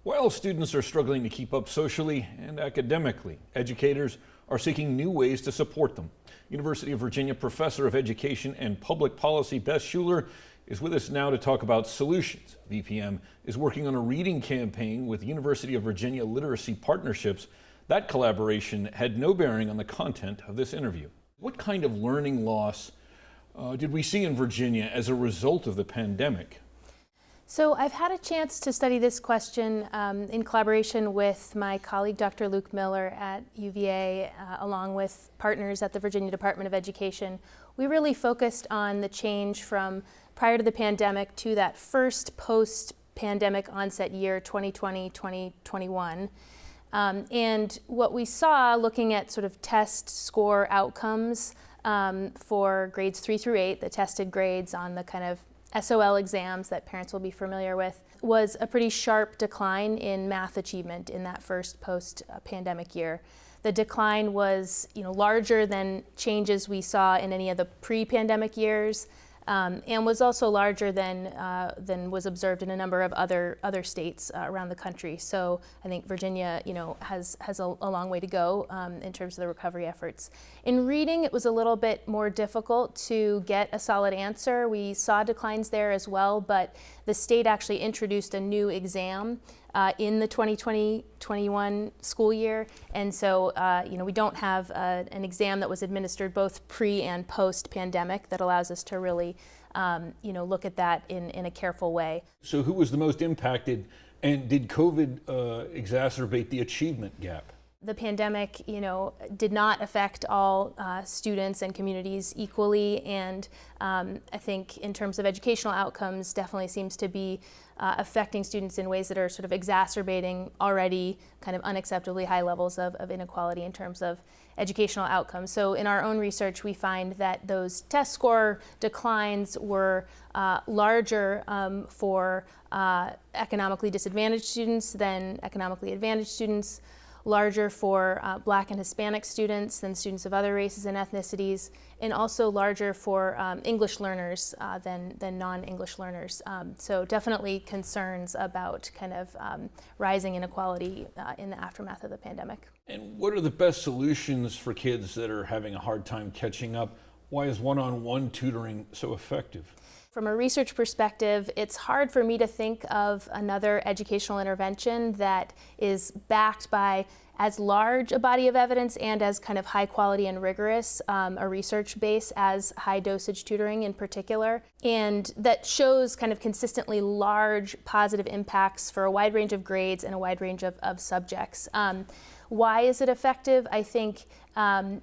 While students are struggling to keep up socially and academically, educators are seeking new ways to support them. University of Virginia Professor of Education and Public Policy Beth Schuler is with us now to talk about solutions. VPM is working on a reading campaign with University of Virginia Literacy Partnerships. That collaboration had no bearing on the content of this interview. What kind of learning loss did we see in Virginia as a result of the pandemic? So I've had a chance to study this question in collaboration with my colleague, Dr. Luke Miller at UVA, along with partners at the Virginia Department of Education. We really focused on the change from prior to the pandemic to that first post-pandemic onset year, 2020-2021. And what we saw looking at sort of test score outcomes for grades 3 through 8, the tested grades on the kind of SOL exams that parents will be familiar with, was a pretty sharp decline in math achievement in that first post-pandemic year. The decline was, larger than changes we saw in any of the pre-pandemic years, and was also larger than was observed in a number of other states around the country. So I think Virginia, has a long way to go in terms of the recovery efforts. In reading, it was a little bit more difficult to get a solid answer. We saw declines there as well, but the state actually introduced a new exam in the 2020-21 school year, and so we don't have an exam that was administered both pre and post pandemic that allows us to really look at that in a careful way. So who was the most impacted, and did COVID exacerbate the achievement gap? The pandemic, did not affect all students and communities equally, and I think in terms of educational outcomes, definitely seems to be affecting students in ways that are sort of exacerbating already kind of unacceptably high levels of inequality in terms of educational outcomes. So in our own research, we find that those test score declines were larger for economically disadvantaged students than economically advantaged students, larger for Black and Hispanic students than students of other races and ethnicities, and also larger for English learners than non-English learners. So definitely concerns about kind of rising inequality in the aftermath of the pandemic. And what are the best solutions for kids that are having a hard time catching up? Why is one-on-one tutoring so effective? From a research perspective, it's hard for me to think of another educational intervention that is backed by as large a body of evidence and as kind of high quality and rigorous a research base as high dosage tutoring in particular, and that shows kind of consistently large positive impacts for a wide range of grades and a wide range of subjects. Why is it effective? I think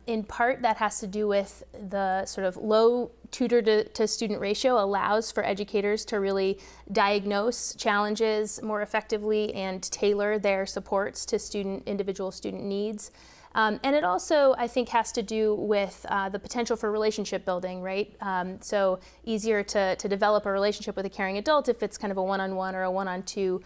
in part that has to do with the sort of low tutor to student ratio allows for educators to really diagnose challenges more effectively and tailor their supports to individual student needs. And it also, I think, has to do with the potential for relationship building, right? So easier to develop a relationship with a caring adult if it's kind of a one-on-one or a one-on-two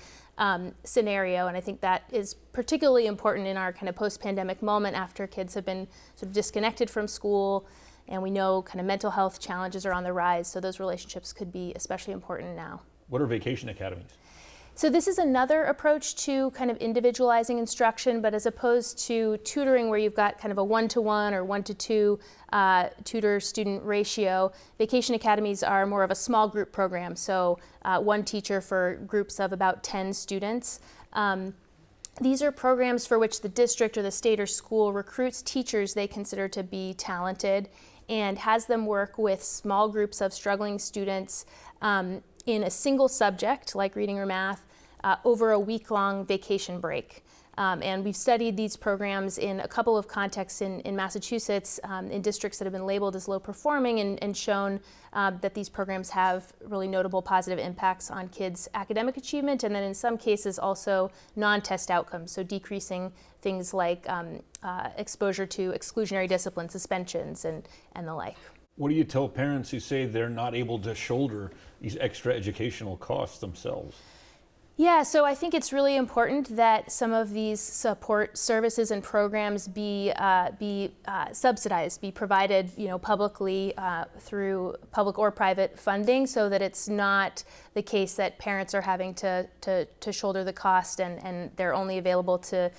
scenario, and I think that is particularly important in our kind of post-pandemic moment after kids have been sort of disconnected from school, and we know kind of mental health challenges are on the rise, so those relationships could be especially important now. What are vacation academies? So this is another approach to kind of individualizing instruction, but as opposed to tutoring where you've got kind of a one-to-one or one-to-two tutor-student ratio, vacation academies are more of a small group program, so one teacher for groups of about 10 students. These are programs for which the district or the state or school recruits teachers they consider to be talented and has them work with small groups of struggling students in a single subject, like reading or math, over a week-long vacation break. And we've studied these programs in a couple of contexts in Massachusetts, in districts that have been labeled as low performing and shown that these programs have really notable positive impacts on kids' academic achievement, and then in some cases also non-test outcomes, so decreasing things like exposure to exclusionary discipline, suspensions, and the like. What do you tell parents who say they're not able to shoulder these extra educational costs themselves? Yeah, so I think it's really important that some of these support services and programs be subsidized, be provided, publicly through public or private funding, so that it's not the case that parents are having to shoulder the cost and they're only available to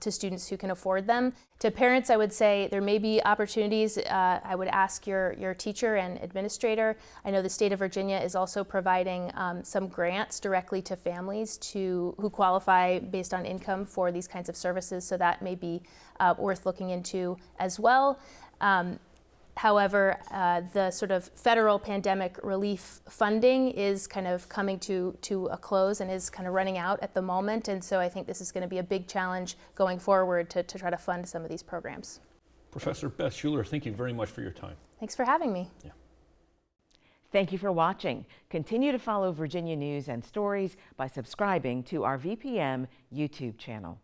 students who can afford them. To parents, I would say there may be opportunities. I would ask your teacher and administrator. I know the state of Virginia is also providing some grants directly to families who qualify based on income for these kinds of services, so that may be worth looking into as well. However, the sort of federal pandemic relief funding is kind of coming to a close and is kind of running out at the moment. And so I think this is going to be a big challenge going forward to try to fund some of these programs. Professor Beth Schuler, thank you very much for your time. Thanks for having me. Yeah. Thank you for watching. Continue to follow Virginia News and Stories by subscribing to our VPM YouTube channel.